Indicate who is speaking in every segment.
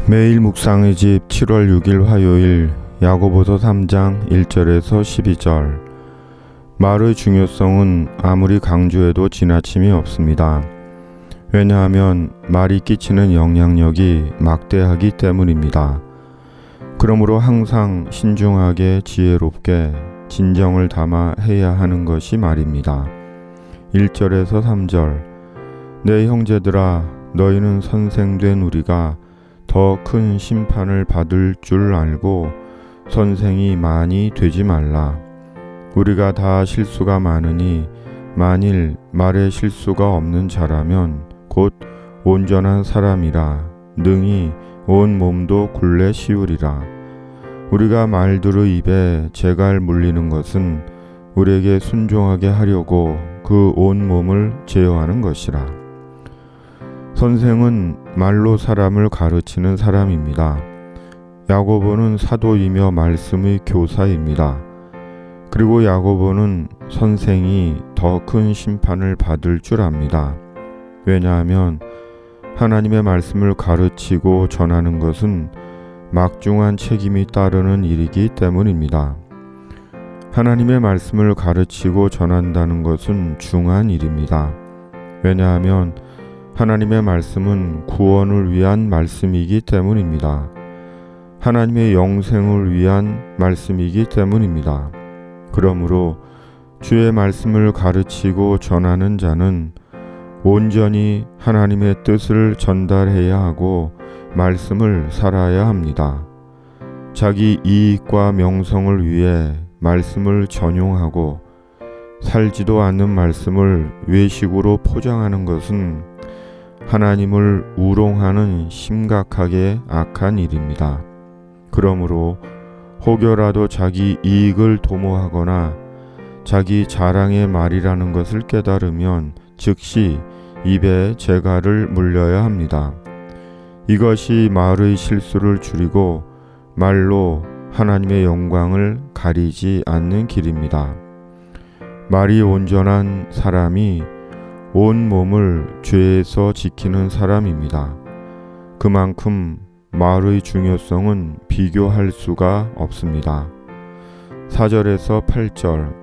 Speaker 1: 매일 묵상의 집 7월 6일 화요일 야고보서 3장 1절에서 12절. 말의 중요성은 아무리 강조해도 지나침이 없습니다. 왜냐하면 말이 끼치는 영향력이 막대하기 때문입니다. 그러므로 항상 신중하게 지혜롭게 진정을 담아 해야 하는 것이 말입니다. 1절에서 3절. 내 형제들아, 너희는 선생된 우리가 더 큰 심판을 받을 줄 알고 선생이 많이 되지 말라. 우리가 다 실수가 많으니 만일 말에 실수가 없는 자라면 곧 온전한 사람이라 능히 온 몸도 굴레 씌우리라. 우리가 말들의 입에 재갈 물리는 것은 우리에게 순종하게 하려고 그 온 몸을 제어하는 것이라. 선생은 말로 사람을 가르치는 사람입니다. 야고보는 사도이며 말씀의 교사입니다. 그리고 야고보는 선생이 더 큰 심판을 받을 줄 압니다. 왜냐하면 하나님의 말씀을 가르치고 전하는 것은 막중한 책임이 따르는 일이기 때문입니다. 하나님의 말씀을 가르치고 전한다는 것은 중한 일입니다. 왜냐하면 하나님의 말씀은 구원을 위한 말씀이기 때문입니다. 하나님의 영생을 위한 말씀이기 때문입니다. 그러므로 주의 말씀을 가르치고 전하는 자는 온전히 하나님의 뜻을 전달해야 하고 말씀을 살아야 합니다. 자기 이익과 명성을 위해 말씀을 전용하고 살지도 않는 말씀을 외식으로 포장하는 것은 하나님을 우롱하는 심각하게 악한 일입니다. 그러므로 혹여라도 자기 이익을 도모하거나 자기 자랑의 말이라는 것을 깨달으면 즉시 입에 재갈을 물려야 합니다. 이것이 말의 실수를 줄이고 말로 하나님의 영광을 가리지 않는 길입니다. 말이 온전한 사람이 온 몸을 죄에서 지키는 사람입니다. 그만큼 말의 중요성은 비교할 수가 없습니다. 4절에서 8절.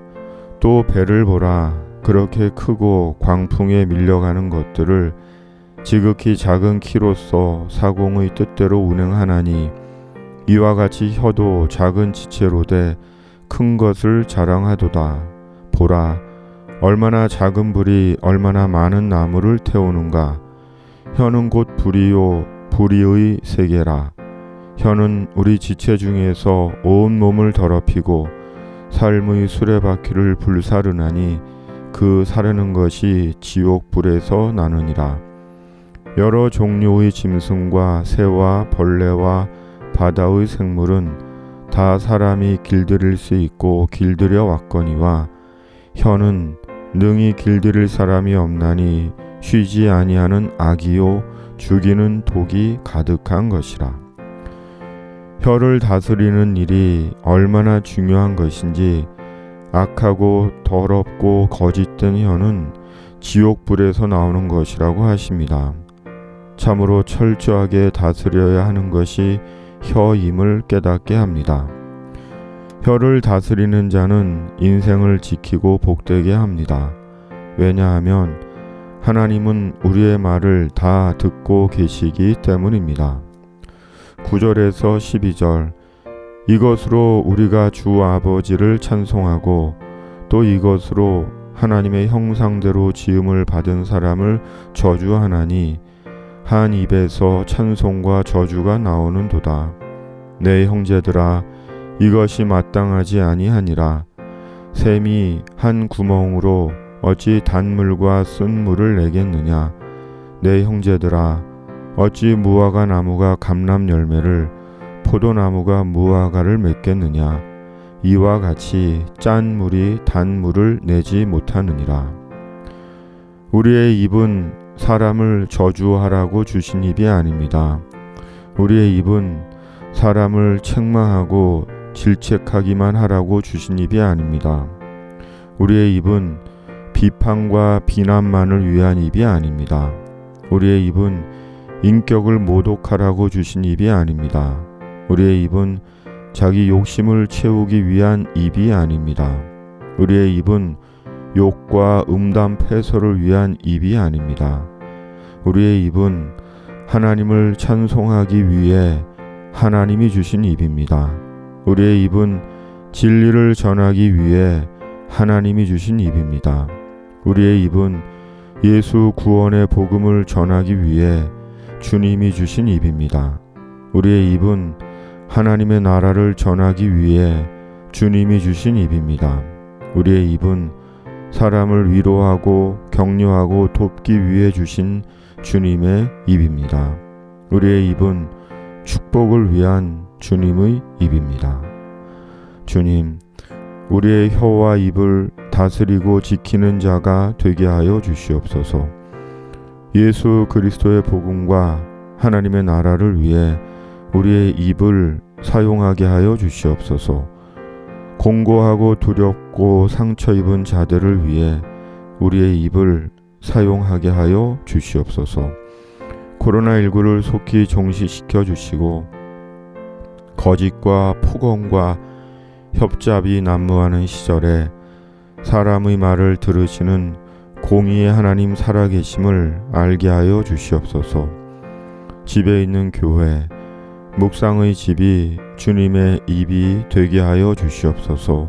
Speaker 1: 또 배를 보라. 그렇게 크고 광풍에 밀려가는 것들을 지극히 작은 키로서 사공의 뜻대로 운행하나니 이와 같이 혀도 작은 지체로되 큰 것을 자랑하도다. 보라, 얼마나 작은 불이 얼마나 많은 나무를 태우는가. 혀는 곧 불이요 불의의 세계라. 혀는 우리 지체 중에서 온 몸을 더럽히고 삶의 수레바퀴를 불사르나니 그 사르는 것이 지옥불에서 나느니라. 여러 종류의 짐승과 새와 벌레와 바다의 생물은 다 사람이 길들일 수 있고 길들여 왔거니와 혀는 능히 길들일 사람이 없나니 쉬지 아니하는 악이요 죽이는 독이 가득한 것이라. 혀를 다스리는 일이 얼마나 중요한 것인지 악하고 더럽고 거짓된 혀는 지옥불에서 나오는 것이라고 하십니다. 참으로 철저하게 다스려야 하는 것이 혀임을 깨닫게 합니다. 혀를 다스리는 자는 인생을 지키고 복되게 합니다. 왜냐하면 하나님은 우리의 말을 다 듣고 계시기 때문입니다. 9절에서 12절. 이것으로 우리가 주 아버지를 찬송하고 또 이것으로 하나님의 형상대로 지음을 받은 사람을 저주하나니 한 입에서 찬송과 저주가 나오는도다. 내 형제들아, 이것이 마땅하지 아니하니라. 샘이 한 구멍으로 어찌 단물과 쓴 물을 내겠느냐. 내 형제들아, 어찌 무화과 나무가 감람 열매를 포도나무가 무화과를 맺겠느냐. 이와 같이 짠 물이 단 물을 내지 못하느니라. 우리의 입은 사람을 저주하라고 주신 입이 아닙니다. 우리의 입은 사람을 책망하고 질책하기만 하라고 주신 입이 아닙니다. 우리의 입은 비판과 비난만을 위한 입이 아닙니다. 우리의 입은 인격을 모독하라고 주신 입이 아닙니다. 우리의 입은 자기 욕심을 채우기 위한 입이 아닙니다. 우리의 입은 욕과 음담 패설을 위한 입이 아닙니다. 우리의 입은 하나님을 찬송하기 위해 하나님이 주신 입입니다. 우리의 입은 진리를 전하기 위해 하나님이 주신 입입니다. 우리의 입은 예수 구원의 복음을 전하기 위해 주님이 주신 입입니다. 우리의 입은 하나님의 나라를 전하기 위해 주님이 주신 입입니다. 우리의 입은 사람을 위로하고 격려하고 돕기 위해 주신 주님의 입입니다. 우리의 입은 축복을 위한 주님의 입입니다. 주님, 우리의 혀와 입을 다스리고 지키는 자가 되게 하여 주시옵소서. 예수 그리스도의 복음과 하나님의 나라를 위해 우리의 입을 사용하게 하여 주시옵소서. 공고하고 두렵고 상처 입은 자들을 위해 우리의 입을 사용하게 하여 주시옵소서. 코로나19를 속히 종식시켜 주시고 거짓과 폭언과 협잡이 난무하는 시절에 사람의 말을 들으시는 공의의 하나님 살아계심을 알게 하여 주시옵소서. 집에 있는 교회, 묵상의 집이 주님의 입이 되게 하여 주시옵소서.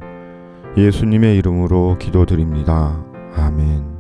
Speaker 1: 예수님의 이름으로 기도드립니다. 아멘.